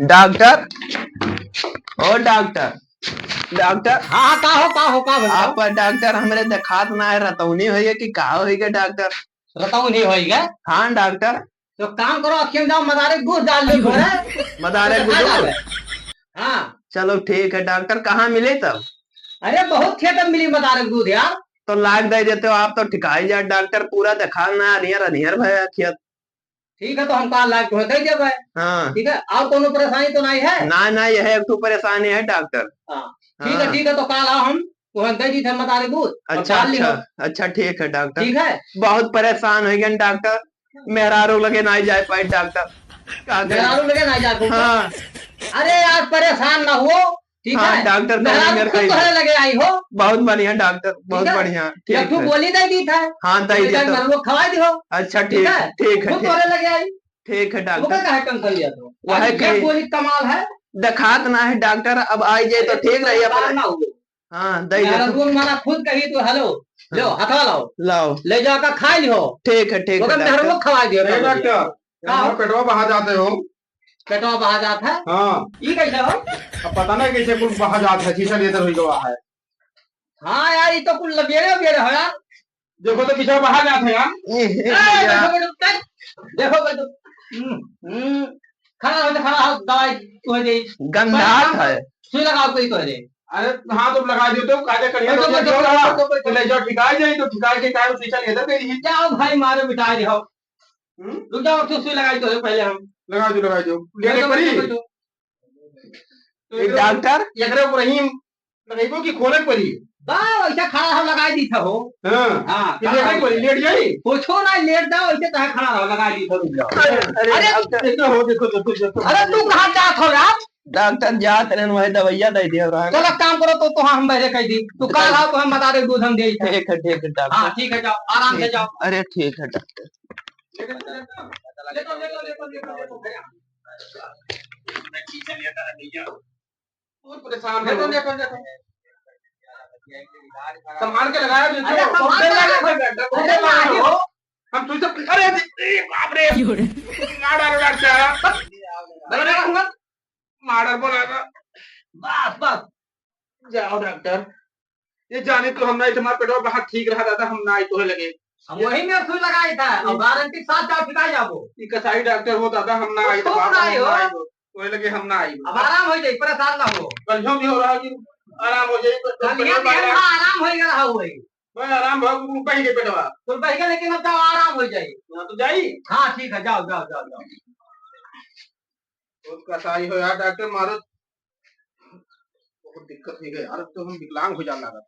Doctor. ओ doctor. Doctor. हाँ हाँ, का हो आप डॉक्टर हमरे देखात ना है रतौनी होइए कि का होइए डॉक्टर। बताऊ नहीं होएगा। हाँ डॉक्टर। तो काम करो, अखियम जाओ, मदारे दूध डाल लो घरे। मदारे तो खा गुड्डू। जावे। हाँ। चलो ठीक है डॉक्टर, कहाँ मिले तब? अरे बहुत खेत में मिली मदारे दूध यार। तो लाख दे देते हो आप तो ठिकाई जा डॉक्टर, पूरा देखा ना अनियर अनियर भय खेत। ठीक है, तो हम कहा लाख दे देवे। हाँ। ठीक है, और कोनो परेशानी तो नहीं है? ना ना, यह एक तो परेशानी है डॉक्टर। हाँ ठीक है, हाँ। ठीक है, तो कल आओ, हम तुम्हें दे दी थे मदारे दूध और अच्छा डाल अच्छा। लियो। अच्छा ठीक है डॉक्टर। ठीक है। बहुत परेशान हो गए डॉक्टर, मेहरारू लगे ना जाए पाए डॉक्टर, क्या करें? मेहरारू लगे ना जाते ऊपर। हाँ। अरे यार परेशान ना हो। ठीक हाँ है। डॉक्टर तो मेहरारू मेरे खुद कही तुम्हारे लगे आई हो। बहुत बढ़िया डॉक्टर, ठीक बहुत है। बढ़िया। एक ठीक ठो है। गोली दे दी था। हाँ दे दिया तो। मेहरारू खवा दियो। अच्छा ठीक ठीक है। है ठीक है खुद ठीक। तुम्हारे लगे आई। ठीक है वो डॉक्टर। क्या टेंशन लिया तो? वह ये कही गोली कमाल है। दिखात ना है डॉक्टर, अब आई जाए तो ठीक रही परेशान अपने। ना हो। हाँ दे दे तो। मेहरारू माना खुद कही तो हेलो। लो हथवा लाओ। लाओ। ले जाकर खा लियो। ठीक है वो डॉक्टर। मेहरारू खवा दियो। डॉक्टर, का हो? पेटवा बाहर जाते हो। पेटवा बहा जाता है। हाँ। ये कैसे हो? अब पता नहीं कैसे कुछ बाहर जाता है, शीशा लेकर हुई गवा है। हाँ यार, ये तो कुछ लबेरे उबेरे हो यार। देखो तो पीछे बाहर जाते हैं यार। देखो बेटू, देखो बेटू। खड़ा हो जा, खड़ा हो, दवाई तो दे। गंधात है। सुई लगाओ कोई तो दे। अरे हाँ तुम लगा देते हो, कायदे करिए बैठो, तो बैठो, जो बैठो, लगा बैठो, बैठो। तो ले जाओ ठिकाई जाए तो ठिकाई के काय शीशा लेकर दे दी। जाओ भाई, मारो मिटा रहे हो। रुक जाओ, तो सुई लगाई तो पहले हम। लगा दो लेने बैठो, पड़ी। बैठो, बैठो। एक डॉक्टर। एकरे ऊपर ही लगाइबो की खोले पड़ी। वाह, ऐसा खड़ा हो लगाई दी था हो। हाँ। हाँ, लेट पड़ी, लेट जाई। पूछो ना, लेट जाओ, ऐसे कहा खड़ा हो लगाई दी था, रुक जाओ। अरे अरे डॉक्टर। देखो। अरे तू कहाँ जात हो यार? डॉक्टर जात रहे वही दवाइया दे दिया रहा। चलो काम करो, तो हम पहले कह दी तो कल आओ, तो हम बता दे दूध हम दे थे। ठीक है डॉक्टर। हाँ ठीक है, जाओ आराम से जाओ। अरे ठीक है डॉक्टर। बहुत परेशान देखो, हो। देखो, देखो। संभाल के लगाया अरे देखो। संभाल के लगाया। हम तुझसे अरे बाप रे मार डालो डॉक्टर। मार बोला बस बस। जाओ डॉक्टर। ये जाने तो हम नहीं, तुम्हारा पेटवा बाहर ठीक रहा दादा, हम ना तो लगे। हम वही में सुई लगाई था और गारंटी साथ जाओ, ठिकाई जाओ। ये कसाई डॉक्टर हो दादा, हम ना आई तो उसको बाप बनाई हो। वही लगे हम ना आई। अब आराम हो जाए, परेशान ना हो। कल भी हो रहा है कि आराम हो जाए कल ये भी हम आराम हो गया हुए। मैं आराम भाग कहीं के पेटवा तो बहेगा, लेकिन अब जाओ आराम हो जाए। ना तो जाई। हाँ ठीक है, जाओ जाओ जाओ जाओ। बहुत कसाई हो यार डॉक्टर, मारो बहुत दिक्कत हो गई यार, अब तो हम विकलांग हो जाने लगा।